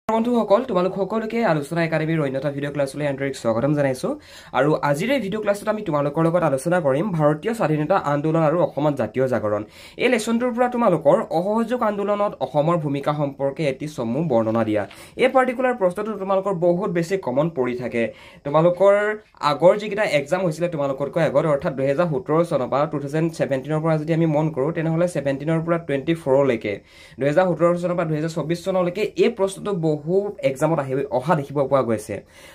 বন্ধুসকল তোমালোক সকলোকে আলোচনা একাডেমীৰ অন্যটা ভিডিঅ' ক্লাছলৈ আন্তৰিক স্বাগতম জনাইছো আৰু আজিৰ এই ভিডিঅ' ক্লাছত আমি তোমালোকৰ লগত আলোচনা কৰিম ভাৰতীয় স্বাধীনতা আন্দোলন আৰু অসমত জাতীয় জাগৰণ এই লেসনটোৰ পৰা তোমালোকৰ অসহযোগ আন্দোলনত অসমৰ ভূমিকা সম্পৰ্কে এটি চমু বৰ্ণনা দিয়া এই পাৰ্টিকুলাৰ প্ৰশ্নটো তোমালোকৰ বহুত বেছি কমন পৰি থাকে তোমালোকৰ আগৰ যিকিটা এক্সাম হৈছিলে তোমালোকতকৈ আগত অৰ্থাৎ 2017 চনৰ পৰা 2017 ৰ পৰা যদি আমি মন কৰো তেনেহলে 17 ৰ পৰা 24 লৈকে 2017 চনৰ পৰা 2024 চনলৈকে এই প্ৰশ্নটো বহু এক্সামত অহা দেখিব পোৱা গৈছে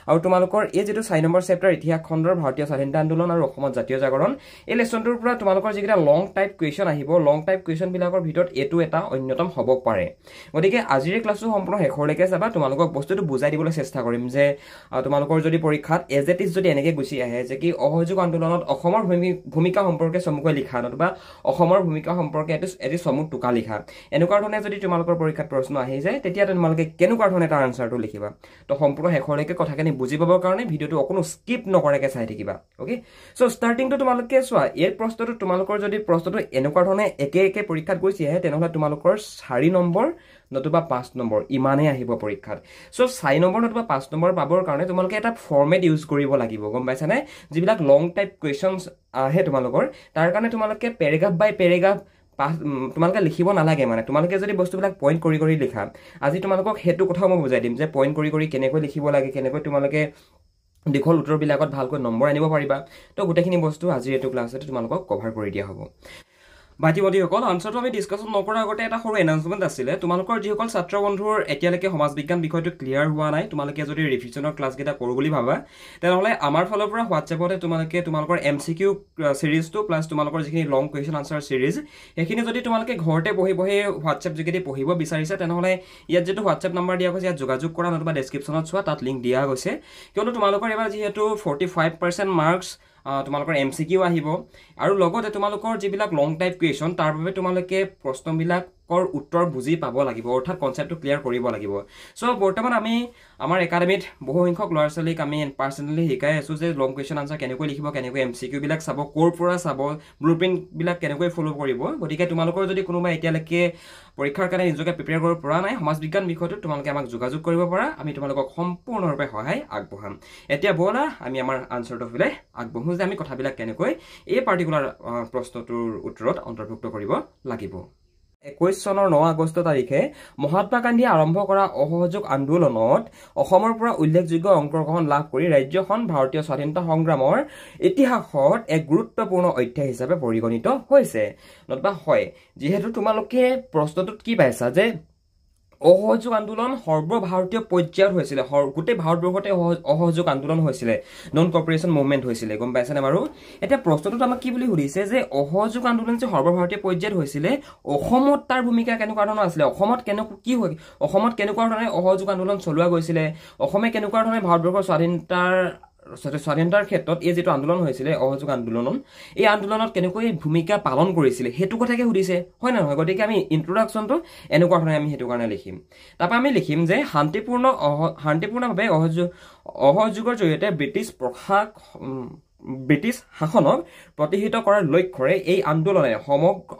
আৰু তোমালোকৰ এই যেটো 4 নম্বৰ চেপ্টাৰ ইতিহাস খণ্ডৰ ভাৰতীয় স্বাধীনতা আন্দোলন আৰু অসমত জাতীয় জাগৰণ এই লেসনটোৰ পৰা তোমালোকৰ যিকিটা লং টাইপ কোৱেশ্চন আহিব লং টাইপ কোৱেশ্চন বিলাকৰ ভিতৰত এটো এটা অন্যতম হ'ব পাৰে গতিকে আজিৰ ক্লাছটো সম্পূৰ্ণ শেষলৈকে যাবা তোমালোকক বস্তুটো বুজাই দিবলৈ চেষ্টা কৰিম যে তোমালোকৰ যদি পৰীক্ষাত এজেটিস যদি এনেকৈ গুছি আহে যে কি অসহযোগ আন্দোলনত অসমৰ ভূমিকা সম্পৰ্কে চমুকৈ লিখা নতুবা অসমৰ ভূমিকা সম্পৰ্কে এটি চমু টুকা লিখা এনেকুৱা ধৰণে যদি তোমালোকৰ পৰীক্ষাত প্ৰশ্ন আহি যায় তেতিয়া তোমালোকে কেনেকুৱা ধৰণে তাৰ আনসাৰটো লিখিবা তো সম্পূৰ্ণ শেষলৈকে কথাখিনি বুজি পাবৰ কাৰণে ভিডিঅটো অকনো স্কিপ নকৰাকৈ চাই থাকিবা ওকে সো ষ্টাৰ্টিংটো তোমালোকে চোৱা এই প্ৰশ্নটো তোমালোকৰ যদি প্ৰশ্নটো এনেকুৱা ধৰণে একে একে পৰীক্ষাত গৈছে তেনেহলে তোমালোকৰ 4 নম্বৰ নতুবা 5 নম্বৰ ইমানে আহিব পৰীক্ষাত সো 4 নম্বৰ নতুবা 5 নম্বৰ পাবৰ কাৰণে তোমালোকে এটা ফৰমেট ইউজ কৰিব লাগিব গম পাইছানে যিবিলাক লং টাইপ কোৱেশ্চনছ আহে তোমালোকৰ তাৰ কাৰণে তোমালোকে পেৰাগ্ৰাফ বাই পেৰাগ্ৰাফ তোমালোকে লিখিব নালাগে মানে তোমালোকে যদি বস্তুবিলাক পইণ্ট কৰি কৰি লিখা আজি তোমালোকক হেতু কথা মই বুজাই দিম যে পইণ্ট কৰি কৰি কেনেকৈ লিখিব লাগে কেনেকৈ তোমালোকে দীঘল উত্তৰবিলাকত ভালকৈ নম্বৰ আনিব পাৰিবা তো গোটেইখিনি বস্তু আজি এটো ক্লাছতে তোমালোকক কভাৰ কৰি দিয়া হ'ব বাতিবদীসকল আনসাৰটো আমি ডিসকাশন নকৰাৰ আগতে এটা সৰু এনাউন্সমেন্ট আছিল তোমালোকৰ যিসকল ছাত্ৰ বন্ধুৰ এতিয়ালৈকে সমাজ বিজ্ঞান বিষয়টো ক্লিয়াৰ হোৱা নাই তোমালোকে যদি ৰিভিজনৰ ক্লাছ কেইটা কৰো বুলি ভাবা তেনেহলে আমাৰ ফালৰ পৰা হোৱাটছএপতে তোমালোকে তোমালোকৰ এমসিকিউ সিৰিজটো প্লাস তোমালোকৰ যিখিনি লং কোৱেশ্চন আনসাৰ সিৰিজ এখিনি যদি তোমালোকে ঘৰতে বহি বহি হোৱাটছএপ যোগেদি পঢ়িব বিচাৰিছা তেনেহলে ইয়াত যেটো হোৱাটছএপ নম্বৰ দিয়া গৈছে ইয়াত যোগাযোগ কৰা নতুবা ডেসক্ৰিপচনত চোৱা তাত লিংক দিয়া গৈছে কিয়নো তোমালোকৰ এবাৰ যেহেতু 45% মাৰ্কস তোমালোকৰ এমসিকিউ আহিব আৰু লগতে তোমালোকৰ যিবিলাক লং টাইপ কোৱেশ্চন তাৰ বাবে তোমালোকে প্ৰশ্নবিলাকৰ উত্তৰ বুজি পাব লাগিব অৰ্থাৎ কনসেপ্টটো ক্লিয়াৰ কৰিব লাগিব সো বৰ্তমান আমি আমাৰ একাডেমিত বহু সংখ্যক ল'ৰা ছোৱালীক আমি পাৰ্সোনালি শিকাই আছো যে লং কোৱেশ্চন আনসাৰ কেনেকৈ লিখিব কেনেকৈ এমসিকিউ বিলাক চাব কোৰ পৰা চাব ব্লুপ্ৰিন্ট বিলাক কেনেকৈ ফলো কৰিব গতিকে তোমালোকৰ যদি কোনোবা এতিয়ালৈকে পৰীক্ষাৰ কাৰণে নিজকে প্ৰিপেয়াৰ কৰিব পৰা নাই সমাজ বিজ্ঞান বিষয়টো তোমালোকে আমাক যোগাযোগ কৰিব পাৰা আমি তোমালোকক সম্পূৰ্ণৰূপে সহায় আগবঢ়াম এতিয়া বলা আমি আমাৰ আনসাৰটো ফিলে আগবঢ়ো যে আমি কথাবিলাক কেনেকৈ এই পাৰ্টিকুলাৰ প্ৰশ্নটোৰ উত্তৰত অন্তৰ্ভুক্ত কৰিব লাগিব 21 চনৰ 9 আগষ্ট তাৰিখে মহাত্মা গান্ধীয়ে আৰম্ভ কৰা অসহযোগ আন্দোলনত অসমৰ পৰা উল্লেখযোগ্য অংশগ্ৰহণ লাভ কৰি ৰাজ্যখন ভাৰতীয় স্বাধীনতা সংগ্ৰামৰ ইতিহাসত এক গুৰুত্বপূৰ্ণ অধ্যায় হিচাপে পৰিগণিত হৈছে নতুবা হয় যেহেতু তোমালোকে প্ৰশ্নটোত কি পাইছা যে অসহযোগ আন্দোলন সৰ্বভাৰতীয় পৰ্যায়ত হৈছিল গোটেই ভাৰতবৰ্ষতে অসহযোগ আন্দোলন হৈছিল নন কৰ্পোৰেচন মুভমেন্ট হৈছিল গম পাইছানে বাৰু এটা প্ৰশ্নটোত আমাক কি বুলি সুধিছে যে অসহযোগ আন্দোলন যে সৰ্বভাৰতীয় পৰ্যায়ত হৈছিল অসমত তাৰ ভূমিকা কেনেকুৱা ধৰণৰ আছিল অসমত কেনেকুৱা কি হয় অসমত কেনেকুৱা ধৰণে অসহযোগ আন্দোলন চলোৱা গৈছিল অসমে কেনেকুৱা ধৰণে ভাৰতবৰ্ষৰ স্বাধীনতাৰ ক্ষেত্ৰত এই যেটো আন্দোলন হৈছিল অসহযোগ আন্দোলন এই আন্দোলনত কেনেকৈ ভূমিকা পালন কৰিছিল হেতু কথাকে সুধিছে হয় না নহয় গতিকে আমি ইন্ট্ৰোডাকচনটো এনেকুৱা ধৰণে আমি হেতু কাৰণে লিখিম তাৰপা আমি লিখিম যে শান্তিপূৰ্ণভাৱে অসহযোগৰ জৰিয়তে ব্ৰিটিছ শাসনক প্ৰতিহিত কৰাৰ লক্ষ্যৰে এই আন্দোলনে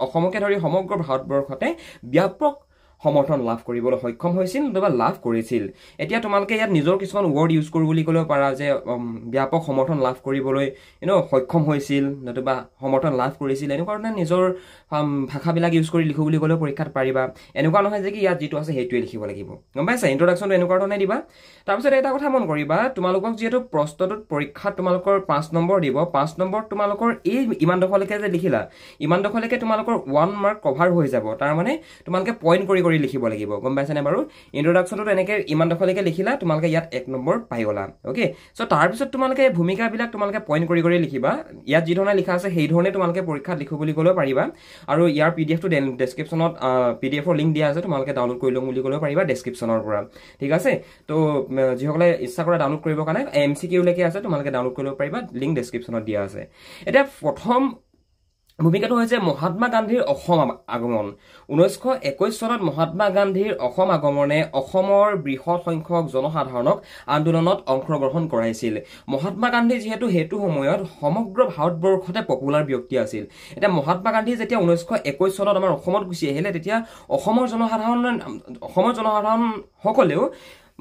অসমকে ধৰি সমগ্ৰ ভাৰতবৰ্ষতে ব্যাপক সমৰ্থন লাভ কৰিবলৈ সক্ষম হৈছিল নতুবা লাভ কৰিছিল এতিয়া তোমালোকে ইয়াত নিজৰ কিছুমান ওৱৰ্ড ইউজ কৰো বুলি ক'লেও পাৰা যে ব্যাপক সমৰ্থন লাভ কৰিবলৈ সক্ষম হৈছিল নতুবা সমৰ্থন লাভ কৰিছিল এনেকুৱা ধৰণে নিজৰ ভাষাবিলাক ইউজ কৰি লিখো বুলি ক'লেও পৰীক্ষাত পাৰিবা এনেকুৱা নহয় যে কি ইয়াত যেটো আছে হেতুৱে লিখিব লাগিব গম পাইছা ইন্ট্ৰোডাকচনটো এনেকুৱা ধৰণে দিবা তাৰপিছত এটা কথা মন কৰিবা তোমালোকক যেটো প্ৰশ্নটোত পৰীক্ষাত তোমালোকৰ 5 নম্বৰ দিব 5 নম্বৰ তোমালোকৰ এই ইমান দখলৈকে যে লিখিলা ইমান দখলৈকে তোমালোকৰ 1 মাৰ্ক কভাৰ হৈ যাব তাৰ মানে তোমালোকে পইণ্ট কৰি লিখিব লাগিব গম পাইছানে বাৰু ইন্ট্ৰোডাকচনটো এনেকৈ ইমান দখলৈকে লিখিলা তোমালোকে ইয়াত 1 নম্বৰ পাই গলা ওকে সো তাৰ পিছত তোমালোকে ভূমিকাবিলাক তোমালোকে পইণ্ট কৰি লিখিবা ইয়াত যি ধৰণে লিখা আছে সেই ধৰণে তোমালোকে পৰীক্ষাত লিখো বুলি ক'লেও পাৰিবা আৰু ইয়াৰ পিডিএফটো ডেসক্ৰিপচনত পিডিএফৰ লিংক দিয়া আছে তোমালোকে ডাউনলোড কৰি লম বুলি ক'লেও পাৰিবা ডেসক্ৰিপচনৰ পৰা ঠিক আছে তো যিসকলে ইচ্ছা কৰে ডাউনলোড কৰিব কাৰণে এমসিকিউ লেকে আছে তোমালোকে ডাউনলোড কৰিব পাৰিবা লিংক ডেসক্ৰিপচনত দিয়া আছে এতিয়া প্ৰথম ভূমিকাটো হৈছে মহাত্মা গান্ধীৰ অসম আগমন 1921 চনত মহাত্মা গান্ধীৰ অসম আগমনে অসমৰ বৃহৎ সংখ্যক জনসাধাৰণক আন্দোলনত অংশগ্ৰহণ কৰাইছিল মহাত্মা গান্ধী যিহেতু হেতু সময়ত সমগ্ৰ ভাৰতবৰ্ষতে পপুলাৰ ব্যক্তি আছিল এটা মহাত্মা গান্ধী যেতিয়া 1921 চনত আমাৰ অসমত গুছি আহিলে তেতিয়া অসমৰ জনসাধাৰণ সকলেও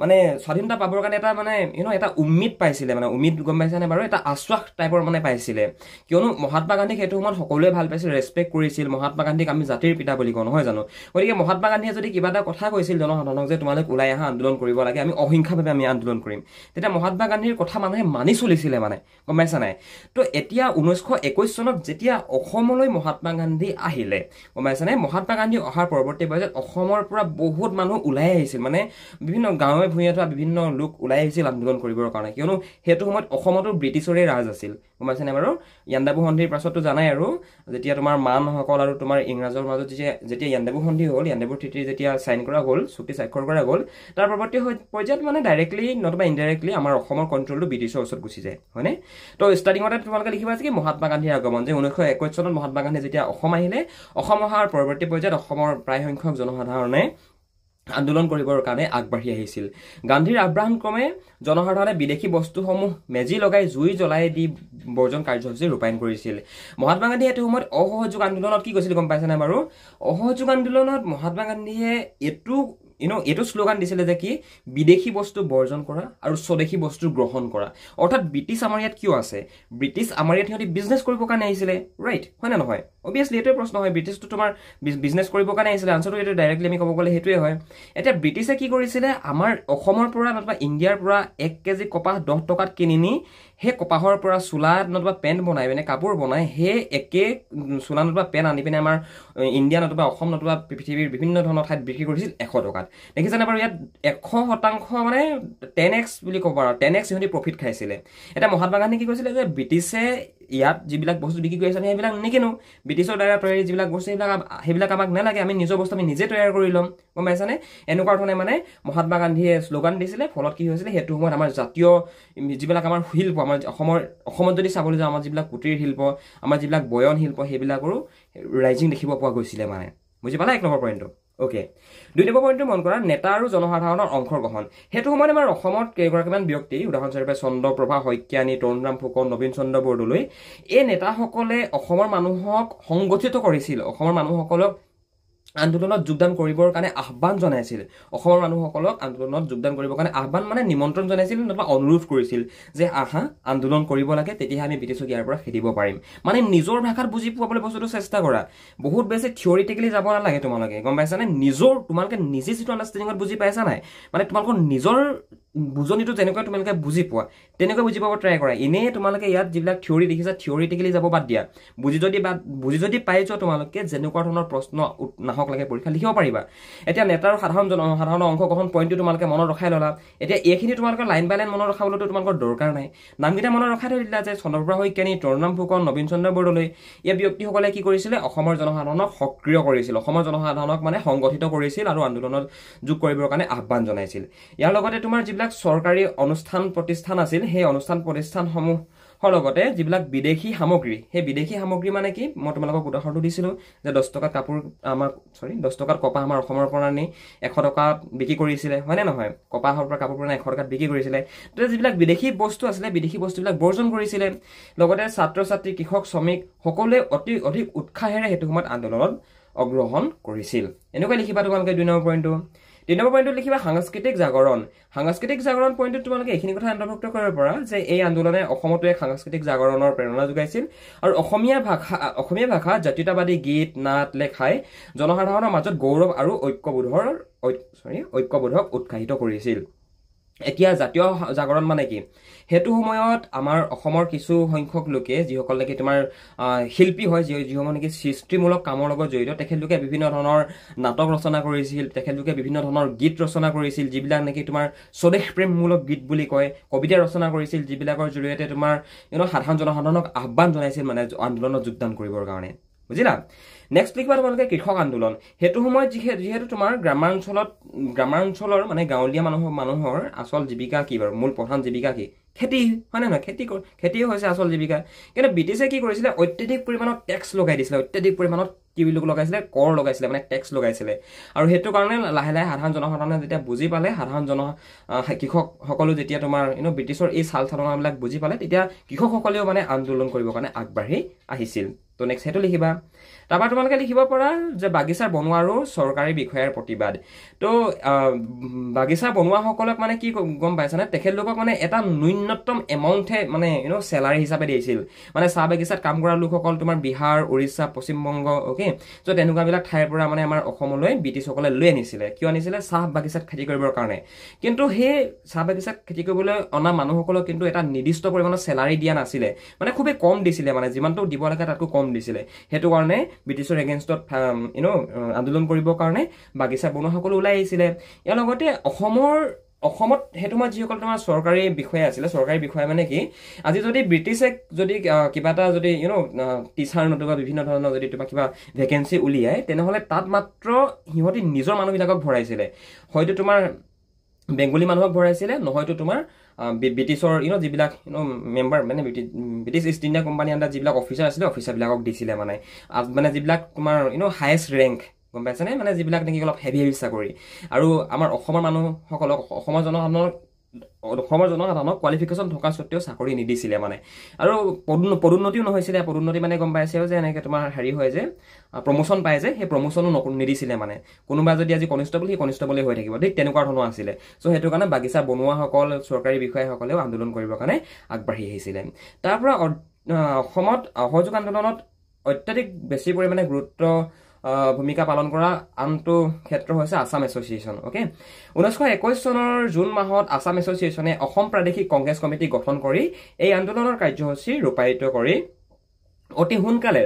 মানে স্বাধীনতা পাবৰ কাৰণে এটা মানে এটা উম্মিদ পাইছিলে মানে উম্মিদ গম পাইছানে বাৰু এটা আশ্বাস টাইপৰ মানে পাইছিলে কিয়নো মহাত্মা গান্ধীক সেইটো সময়ত সকলোৱে ভাল পাইছিল ৰেসপেক্ট কৰিছিল মহাত্মা গান্ধীক আমি জাতিৰ পিতা বুলি কওঁ নহয় জানো গতিকে মহাত্মা গান্ধীয়ে যদি কিবা এটা কথা কৈছিল জনসাধাৰণক যে তোমালোক ওলাই আহা আন্দোলন কৰিব লাগে আমি অহিংসাভাৱে আমি আন্দোলন কৰিম তেতিয়া মহাত্মা গান্ধীৰ কথা মানুহে মানি চলিছিলে মানে গম পাইছা নাই তো এতিয়া 1921 চনত যেতিয়া অসমলৈ মহাত্মা গান্ধী আহিলে গম পাইছানে মহাত্মা গান্ধী অহাৰ পৰৱৰ্তী পৰ্যায়ত অসমৰ পৰা বহুত মানুহ ওলাই আহিছিল মানে বিভিন্ন গাঁৱে ভূঞে থকা বিভিন্ন লোক ওলাই আহিছিল আন্দোলন কৰিবৰ কাৰণে কিয়নো হেতু সময়ত অসমতো ব্ৰিটিছৰে ৰাজ আছিল গম পাইছানে বাৰু ইয়াণ্ডাবু সন্ধিৰ পাছততো জানাই আৰু যেতিয়া তোমাৰ মানসকল আৰু তোমাৰ ইংৰাজৰ মাজত যেতিয়া ইয়াণ্ডাবু সন্ধি হ'ল ইয়াণ্ডাবু ট্ৰিটি যেতিয়া সাইন কৰা হ'ল চুক্তি স্বাক্ষৰ কৰা হ'ল তাৰ পৰৱৰ্তী পৰ্যায়ত মানে ডাইৰেক্টলি নতুবা ইনডাইৰেক্টলি আমাৰ অসমৰ কন্ট্ৰলটো ব্ৰিটিছৰ ওচৰত গুচি যায় হয়নে তো ষ্টাৰ্টিঙতে তোমালোকে লিখিবা যে মহাত্মা গান্ধীৰ আগমন যে 1921 চনত মহাত্মা গান্ধী যেতিয়া অসম আহিলে অসম অহাৰ পৰৱৰ্তী পৰ্যায়ত অসমৰ প্ৰায় সংখ্যক জনসাধাৰণে আন্দোলন কৰিবৰ কাৰণে আগবাঢ়ি আহিছিল গান্ধীৰ আহ্বান ক্ৰমে জনসাধাৰণে বিদেশী বস্তুসমূহ মেজি লগাই জুই জ্বলাই দি বৰ্জন কাৰ্যসূচী ৰূপায়ণ কৰিছিল মহাত্মা গান্ধীয়ে এটো সময়ত অসহযোগ আন্দোলনত কি কৈছিল গম পাইছানে বাৰু অসহযোগ আন্দোলনত মহাত্মা গান্ধীয়ে এইটো শ্লোগান দিছিলে যে কি বিদেশী বস্তু বৰ্জন কৰা আৰু স্বদেশী বস্তু গ্ৰহণ কৰা অৰ্থাৎ ব্ৰিটিছ আমাৰ ইয়াত কিয় আছে ব্ৰিটিছ আমাৰ ইয়াত সিহঁতি বিজনেছ কৰিবৰ কাৰণে আহিছিলে ৰাইট হয় না নহয় অবভিয়াছলি এইটোৱে প্ৰশ্ন হয় ব্ৰিটিছটো তোমাৰ বিজনেছ কৰিবৰ কাৰণে আহিছিলে আনসাৰটো এইটো ডাইৰেক্টলি আমি ক'ব গ'লে সেইটোৱে হয় এতিয়া ব্ৰিটিছে কি কৰিছিলে আমাৰ অসমৰ পৰা নতুবা ইণ্ডিয়াৰ পৰা 1 কেজি কপাহ 10 টকাত কিনি নি সেই কপাহৰ পৰা চোলা নতুবা পেণ্ট বনাই মানে কাপোৰ বনাই সেই একে চোলা নতুবা পেণ্ট আনি পিনে আমাৰ ইণ্ডিয়া নতুবা অসম নতুবা পৃথিৱীৰ বিভিন্ন ধৰণৰ ঠাইত বিক্ৰী কৰিছিল 100 টকাত দেখিছানে বাৰু ইয়াত 100% মানে 10x বুলি ক'ব পাৰা 10x সিহঁতি প্ৰফিট খাইছিলে এটা মহাত্মা গান্ধী কি কৈছিলে যে ব্ৰিটিছে ইয়াত যিবিলাক বস্তু বিক্ৰী কৰি আছে সেইবিলাক নিকিনো ব্ৰিটিছৰ দ্বাৰা তৈয়াৰী যিবিলাক বস্তু সেইবিলাক আমাক নালাগে আমি নিজৰ বস্তু আমি নিজে তৈয়াৰ কৰি ল'ম গম পাইছানে এনেকুৱা ধৰণে মানে মহাত্মা গান্ধীয়ে শ্লোগান দিছিলে ফলত কি হৈছিলে সেইটো সময়ত আমাৰ জাতীয় যিবিলাক আমাৰ শিল্প আমাৰ অসমত যদি চাবলৈ যাওঁ আমাৰ যিবিলাক কুটিৰ শিল্প আমাৰ যিবিলাক বয়ন শিল্প সেইবিলাকৰো ৰাইজিং দেখিব পোৱা গৈছিলে মানে বুজি পালা এক নম্বৰ পইণ্টটো ওকে দুই নম্বৰ পইণ্টটো মন কৰা নেতা আৰু জনসাধাৰণৰ অংশগ্ৰহণ সেইটো সময়ত আমাৰ অসমত কেইগৰাকীমান ব্যক্তি উদাহৰণস্বৰূপে চন্দ্ৰপ্ৰভা শইকীয়ানী তৰুণৰাম ফুকন নবীন চন্দ্ৰ বৰদলৈ এই নেতাসকলে অসমৰ মানুহক সংগঠিত কৰিছিল অসমৰ মানুহসকলক আন্দোলনত যোগদান কৰিবৰ কাৰণে আহ্বান জনাইছিল অসমৰ মানুহসকলক আন্দোলনত যোগদান কৰিবৰ কাৰণে আহ্বান মানে নিমন্ত্ৰণ জনাইছিল নতুবা অনুৰোধ কৰিছিল যে আহা আন্দোলন কৰিব লাগে তেতিয়া আমি ব্ৰিটিছক ইয়াৰ পৰা খেদিব পাৰিম মানে নিজৰ ভাষাত বুজি পোৱাবলৈ বস্তুটো চেষ্টা কৰা বহুত বেছি থিয়ৰিটিকেলি যাব নালাগে তোমালোকে গম পাইছানে তোমালোকে নিজে যিটো আণ্ডাৰষ্টেণ্ডিঙত বুজি পাইছা নাই মানে তোমালোকৰ নিজৰ বুজনিটো যেনেকৈ তোমালোকে বুজি পোৱা তেনেকৈ বুজি পাব ট্ৰাই কৰা এনেই তোমালোকে ইয়াত যিবিলাক থিয়ৰি দেখিছা থিয়ৰিটিকেলি যাব বাদ দিয়া বুজি যদি পাই যোৱা তোমালোকে যেনেকুৱা ধৰণৰ প্ৰশ্ন নাহক লাগে পৰীক্ষা লিখিব পাৰিবা এতিয়া নেতাৰ সাধাৰণ অংশগ্ৰহণ পইণ্টটো তোমালোকে মনত ৰখাই ল'লা এতিয়া এইখিনি তোমালোকে লাইন বাই লাইন মনত ৰখাবলৈতো তোমালোকৰ দৰকাৰ নাই নামকেইটা মনত ৰখাই থৈ দিলা যে চন্দ্ৰপ্ৰভা শইকীয়ানী তৰুণৰাম ফুকন নবীন চন্দ্ৰ বৰদলৈ এই ব্যক্তিসকলে কি কৰিছিলে অসমৰ জনসাধাৰণক সক্ৰিয় কৰিছিল অসমৰ জনসাধাৰণক মানে সংগঠিত কৰিছিল আৰু আন্দোলনত যোগ কৰিবৰ কাৰণে আহ্বান জনাইছিল ইয়াৰ লগতে তোমাৰ যিবিলাক চৰকাৰী অনুষ্ঠান প্ৰতিষ্ঠান আছিল সেই অনুষ্ঠান প্ৰতিষ্ঠানসমূহৰ লগতে যিবিলাক বিদেশী সামগ্ৰী সেই বিদেশী সামগ্ৰী মানে কি মই তোমালোকক উদাহৰণটো দিছিলোঁ যে 10 টকাত কাপোৰ আমাৰ 10 টকাত কপাহ আমাৰ অসমৰ পৰা নি 100 টকাত বিক্ৰী কৰিছিলে হয় নে নহয় কপাহৰ পৰা কাপোৰ পৰা 100 টকাত বিক্ৰী কৰিছিলে তো যিবিলাক বিদেশী বস্তু আছিলে বিদেশী বস্তুবিলাক বৰ্জন কৰিছিলে লগতে ছাত্ৰ ছাত্ৰী কৃষক শ্ৰমিক সকলোৱে অধিক উৎসাহেৰে সেইটো সময়ত আন্দোলনত অগ্ৰহণ কৰিছিল এনেকৈ লিখিবা তোমালোকে 2 নম্বৰ পইণ্টটো 3 নম্বৰ পইণ্টটো লিখিবা সাংস্কৃতিক জাগৰণ পইণ্টটো তোমালোকে এইখিনি কথা অন্তৰ্ভুক্ত কৰিব পৰা যে এই আন্দোলনে অসমতো এক সাংস্কৃতিক জাগৰণৰ প্ৰেৰণা যোগাইছিল আৰু অসমীয়া ভাষা জাতীয়তাবাদী গীত নাট লেখাই জনসাধাৰণৰ মাজত গৌৰৱ আৰু ঐক্যবোধক উৎসাহিত কৰিছিল এতিয়া জাতীয় জাগৰণ মানে কি হেতু সময়ত আমাৰ অসমৰ কিছু সংখ্যক লোকে যিসকল নেকি তোমাৰ শিল্পী হয় যিসমূহ নেকি সৃষ্টিমূলক কামৰ লগত জড়িত তেখেতলোকে বিভিন্ন ধৰণৰ নাটক ৰচনা কৰিছিল তেখেতলোকে বিভিন্ন ধৰণৰ গীত ৰচনা কৰিছিল যিবিলাক নেকি তোমাৰ স্বদেশ প্ৰেমমূলক গীত বুলি কয় কবিতা ৰচনা কৰিছিল যিবিলাকৰ জৰিয়তে তোমাৰ সাধাৰণ জনসাধাৰণক আহ্বান জনাইছিল মানে আন্দোলনত যোগদান কৰিবৰ কাৰণে বুজিলা নেক্সট লিখিবা তোমালোকে কৃষক আন্দোলন হেতু সময়ত যিহেতু তোমাৰ গ্ৰামাঞ্চলৰ মানে গাঁৱলীয়া মানুহৰ আচল জীৱিকা কি বাৰু মূল প্ৰধান জীৱিকা কি খেতি হয় নে নহয় খেতি হৈছে আচল জীৱিকা কিন্তু ব্ৰিটিছে কি কৰিছিলে অত্যাধিক পৰিমাণত টেক্স লগাই দিছিলে অত্যাধিক পৰিমাণত কি বুলি লগাইছিলে কৰ লগাইছিলে মানে টেক্স লগাইছিলে আৰু সেইটো কাৰণে লাহে লাহে সাধাৰণ জনসাধাৰণে যেতিয়া বুজি পালে সাধাৰণ কৃষকসকলো যেতিয়া তোমাৰ ব্ৰিটিছৰ এই চাল চালনাবিলাক বুজি পালে তেতিয়া কৃষকসকলেও মানে আন্দোলন কৰিবৰ কাৰণে আগবাঢ়ি আহিছিল তো নেক্সট সেইটো লিখিবা তাৰপৰা তোমালোকে লিখিব পৰা যে বাগিচাৰ বনোৱা আৰু চৰকাৰী বিষয়াৰ প্ৰতিবাদ তো বাগিচা বনোৱাসকলক মানে কি গম পাইছানে তেখেতলোকক মানে এটা ন্যূনতম এমাউণ্টহে মানে চেলাৰী হিচাপে দিছিল মানে চাহ বাগিচাত কাম কৰা লোকসকল তোমাৰ বিহাৰ উৰিষ্যা পশ্চিমবংগ অ'কে চ' তেনেকুৱাবিলাক ঠাইৰ পৰা মানে আমাৰ অসমলৈ ব্ৰিটিছসকলে লৈ আনিছিলে কিয় আনিছিলে চাহ বাগিচাত খেতি কৰিবৰ কাৰণে কিন্তু সেই চাহ বাগিচাত খেতি কৰিবলৈ অনা মানুহসকলক কিন্তু এটা নিৰ্দিষ্ট পৰিমাণৰ চেলাৰী দিয়া নাছিলে মানে খুবেই কম দিছিলে মানে যিমানটো দিব লাগে তাতকৈ কম দিছিলে সেইটো কাৰণে ব্ৰিটিছৰ এগেইনষ্টত আন্দোলন কৰিবৰ কাৰণে বাগিচা বনোৱাসকল ওলাই আহিছিলে ইয়াৰ লগতে অসমত সেইটো মই যিসকল তোমাৰ চৰকাৰী বিষয়া আছিলে চৰকাৰী বিষয়া মানে কি আজি যদি ব্ৰিটিছে যদি কিবা এটা যদি টিচাৰ নতুবা বিভিন্ন ধৰণৰ যদি তোমাৰ কিবা ভেকেঞ্চি উলিয়ায় তেনেহ'লে তাত মাত্ৰ সিহঁতি নিজৰ মানুহবিলাকক ভৰাইছিলে হয়তো তোমাৰ বেংগলী মানুহক ভৰাইছিলে নহয়তো তোমাৰ ব্ৰিটিছৰ যিবিলাক মেম্বাৰ মানে British East India company under যিবিলাক অফিচাৰ আছিলে অফিচাৰবিলাকক দিছিলে মানে যিবিলাক তোমাৰ হায়েষ্ট ৰেংক গম পাইছেনে মানে যিবিলাক নেকি অলপ হেভি চাকৰি আৰু আমাৰ অসমৰ মানুহসকলক অসমৰ জনসাধাৰণক কোৱালিফিকেশ্যন থকা স্বত্তেও চাকৰি নিদিছিলে মানে আৰু পদোন্নতিও নহৈছিলে পদোন্নতি মানে গম পাইছেও যে এনেকৈ তোমাৰ হেৰি হয় যে প্ৰমোশ্যন পায় যে সেই প্ৰমোশ্যনো নিদিছিলে মানে কোনোবা যদি আজি কনিষ্টেবল সেই কনিষ্টেবলেই হৈ থাকিব ঠিক তেনেকুৱা ধৰণৰ আছিলে চ' সেইটো কাৰণে বাগিচা বনোৱাসকল চৰকাৰী বিষয়াসকলেও আন্দোলন কৰিবৰ কাৰণে আগবাঢ়ি আহিছিলে তাৰ পৰা অসমত অসহযোগ আন্দোলনত অত্যাধিক বেছি পৰিমাণে গুৰুত্ব ভূমিকা পালন কৰা আনটো ক্ষেত্ৰ হৈছে আছাম এছ'চিয়েশ্যন অ'কে 1921 চনৰ জুন মাহত আছাম এছ'চিয়েশ্যনে অসম প্ৰাদেশিক কংগ্ৰেছ কমিটি গঠন কৰি এই আন্দোলনৰ কাৰ্যসূচী ৰূপায়িত কৰি অতি সোনকালে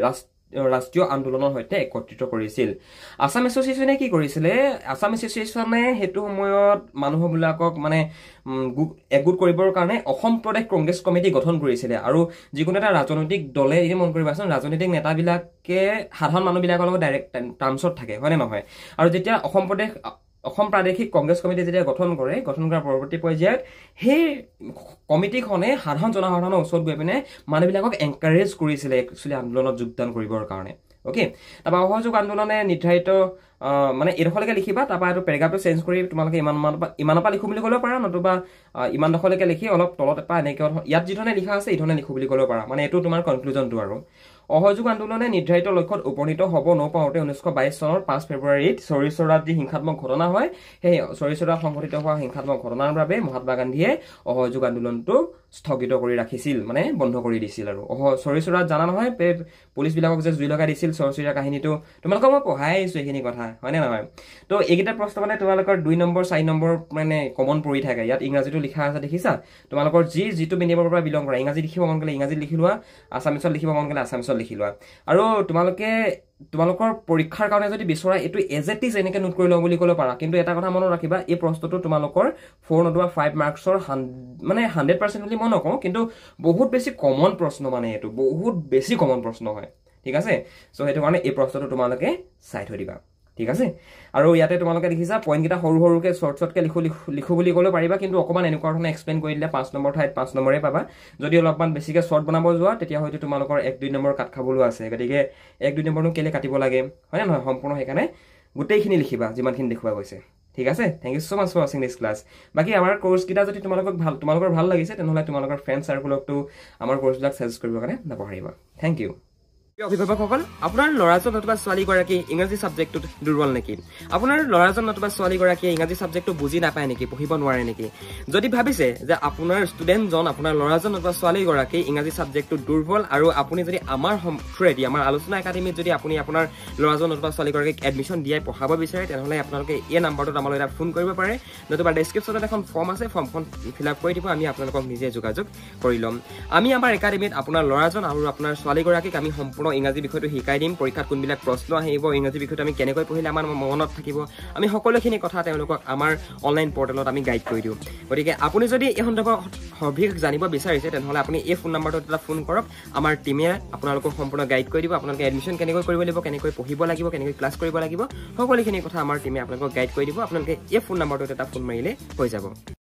ৰাষ্ট্ৰীয় আন্দোলনৰ সৈতে একত্ৰিত কৰিছিল আছাম এছ'চিয়েশ্যনে কি কৰিছিলে আছাম এছ'চিয়েশ্যনে সেইটো সময়ত মানুহবিলাকক মানে একগোট কৰিবৰ কাৰণে অসম প্ৰদেশ কংগ্ৰেছ কমিটি গঠন কৰিছিলে আৰু যিকোনো এটা ৰাজনৈতিক দলে এই মন কৰিবাচোন ৰাজনৈতিক নেতাবিলাকে সাধাৰণ মানুহবিলাকৰ লগত ডাইৰেক্ট টাৰ্মছত থাকে হয়নে নহয় আৰু যেতিয়া অসম প্ৰাদেশিক কংগ্ৰেছ কমিটি যেতিয়া গঠন কৰাৰ পৰৱৰ্তী পৰ্যায়ত সেই কমিটিখনে সাধাৰণ জনসাধাৰণৰ ওচৰত গৈ পিনে মানুহবিলাকক এনকাৰেজ কৰিছিলে একচুৱেলি আন্দোলনত যোগদান কৰিবৰ কাৰণে অ'কে তাৰপৰা অসহযোগ আন্দোলনে নিৰ্ধাৰিত মানে এইডোখৰলৈকে লিখিবা তাৰপৰা এইটো পেৰাগ্ৰাফটো চেঞ্জ কৰি তোমালোকে ইমানৰ পৰা লিখো বুলি ক'লেও পাৰা নতুবা ইমানডোখৰলৈকে লিখি অলপ তলত এপা এনেকৈ ইয়াত যিধৰণে লিখা আছে এইধৰণে লিখো বুলি ক'লেও পাৰা মানে এইটো তোমাৰ কনক্লুজনটো আৰু অসহযোগ আন্দোলনে নিৰ্ধাৰিত লক্ষ্যত উপনীত হ'ব নপাওঁতে 1922 চনৰ 5 ফেব্ৰুৱাৰীত চৌৰিচৌৰাত যি হিংসাত্মক ঘটনা হয় সেই চৌৰিচৌৰাত সংঘটিত হোৱা হিংসাত্মক ঘটনাৰ বাবে মহাত্মা গান্ধীয়ে অসহযোগ আন্দোলনটো স্থগিত কৰি ৰাখিছিল মানে বন্ধ কৰি দিছিল আৰু চৌৰিচৌৰাত জানা নহয় পুলিচবিলাকক যে জুই লগাই দিছিল চৌৰিচৌৰাৰ কাহিনীটো তোমালোকক মই পঢ়াই আহিছোঁ এইখিনি কথা হয়নে নহয় তো এইকেইটা প্ৰশ্ন মানে তোমালোকৰ 2 নম্বৰ 4 নম্বৰ মানে কমন পৰি থাকে ইয়াত ইংৰাজীটো লিখা আছে দেখিছা তোমালোকৰ যিটো মিডিয়ামৰ পৰা বিলং কৰা ইংৰাজী লিখিব মন গ'লে ইংৰাজী লিখি লোৱা আছামিছত লিখিব মন গ'লে আছামিছত লিখি লোৱা আৰু তোমালোকৰ পৰীক্ষাৰ কাৰণে যদি বিচৰা এইটো এজ ইট ইজ এনেকৈ নোট কৰি লওঁ বুলি ক'লেও পাৰা কিন্তু এটা কথা মনত ৰাখিবা এই প্ৰশ্নটো তোমালোকৰ 4 নতুবা 5 মাৰ্কছৰ মানে 100% বুলি মই নকওঁ কিন্তু বহুত বেছি কমন প্ৰশ্ন মানে এইটো বহুত বেছি কমন প্ৰশ্ন হয় ঠিক আছে চ' সেইটো কাৰণে এই প্ৰশ্নটো তোমালোকে চাই থৈ দিবা ঠিক আছে আৰু ইয়াতে তোমালোকে দেখিছা পইণ্টকেইটা সৰুকৈ শ্বৰ্টকৈ লিখো বুলি ক'লেও পাৰিবা কিন্তু অকণমান এনেকুৱা ধৰণে এক্সপ্লেইন কৰি দিলে 5 নম্বৰ ঠাইত 5 নম্বৰে পাবা যদি অলপমান বেছিকৈ শ্বৰ্ট বনাব যোৱা তেতিয়া হয়তো তোমালোকৰ 1-2 নম্বৰ কাট খাবলৈও আছে গতিকে 1-2 নম্বৰনো কেলৈ কাটিব লাগে হয়নে নহয় সম্পূৰ্ণ সেইকাৰণে গোটেইখিনি লিখিবা যিমানখিনি দেখুওৱা গৈছে ঠিক আছে thank you so' much for ৱাচিং দিছ ক্লাছ বাকী আমাৰ কোৰ্চকেইটা যদি তোমালোকৰ ভাল লাগিছে তেনেহ'লে তোমালোকৰ ফ্ৰেণ্ড চাৰ্কুলকতো আমাৰ কোৰ্চবিলাক ছাজেষ্ট কৰিবৰ কাৰণে নাপাহৰিবা থেংক ইউ অভিভাৱকসকল আপোনাৰ ল'ৰাজন নতুবা ছোৱালীগৰাকী ইংৰাজী ছাবজেক্টটোত দুৰ্বল নেকি আপোনাৰ ল'ৰাজন নতুবা ছোৱালীগৰাকীয়ে ইংৰাজী ছাবজেক্টটো বুজি নাপায় নেকি পঢ়িব নোৱাৰে নেকি যদি ভাবিছে যে আপোনাৰ ষ্টুডেণ্টজন আপোনাৰ ল'ৰাজন নতুবা ছোৱালীগৰাকী ইংৰাজী ছাবজেক্টটো দুৰ্বল আৰু আপুনি যদি আমাৰ থ্ৰুৱেদি আমাৰ আলোচনা একাডেমীত যদি আপুনি আপোনাৰ ল'ৰাজন নতুবা ছোৱালীগৰাকীক এডমিশ্যন দিয়াই পঢ়াব বিচাৰে তেনেহ'লে আপোনালোকে এই নাম্বাৰটোত আমালৈ এটা ফোন কৰিব পাৰে নতুবা ডেছক্ৰিপশ্যনত এখন ফৰ্ম আছে ফৰ্মখন ফিল আপ কৰি দিব আমি আপোনালোকক নিজে যোগাযোগ কৰি ল'ম আমি আমাৰ একাডেমীত আপোনাৰ ল'ৰাজন আৰু আপোনাৰ ছোৱালীগৰাকীক আমি সম্পূৰ্ণ ইংৰাজী বিষয়টো শিকাই দিম পৰীক্ষাত কোনবিলাক প্ৰশ্ন আহিব ইংৰাজী বিষয়টো আমি কেনেকৈ পঢ়িলে আমাৰ মনত থাকিব আমি সকলোখিনি কথা তেওঁলোকক আমাৰ অনলাইন পৰ্টেলত আমি গাইড কৰি দিওঁ গতিকে আপুনি যদি এই সন্দৰ্ভত সবিশেষ জানিব বিচাৰিছে তেনেহ'লে আপুনি এই ফোন নাম্বাৰটোত এটা ফোন কৰক আমাৰ টিমে আপোনালোকক সম্পূৰ্ণ গাইড কৰি দিব আপোনালোকে এডমিশ্যন কেনেকৈ কৰিব লাগিব কেনেকৈ পঢ়িব লাগিব কেনেকৈ ক্লাছ কৰিব লাগিব সকলোখিনি কথা আমাৰ টিমে আপোনালোকক গাইড কৰি দিব আপোনালোকে এই ফোন নাম্বাৰটোত এটা ফোন মাৰিলে হৈ যাব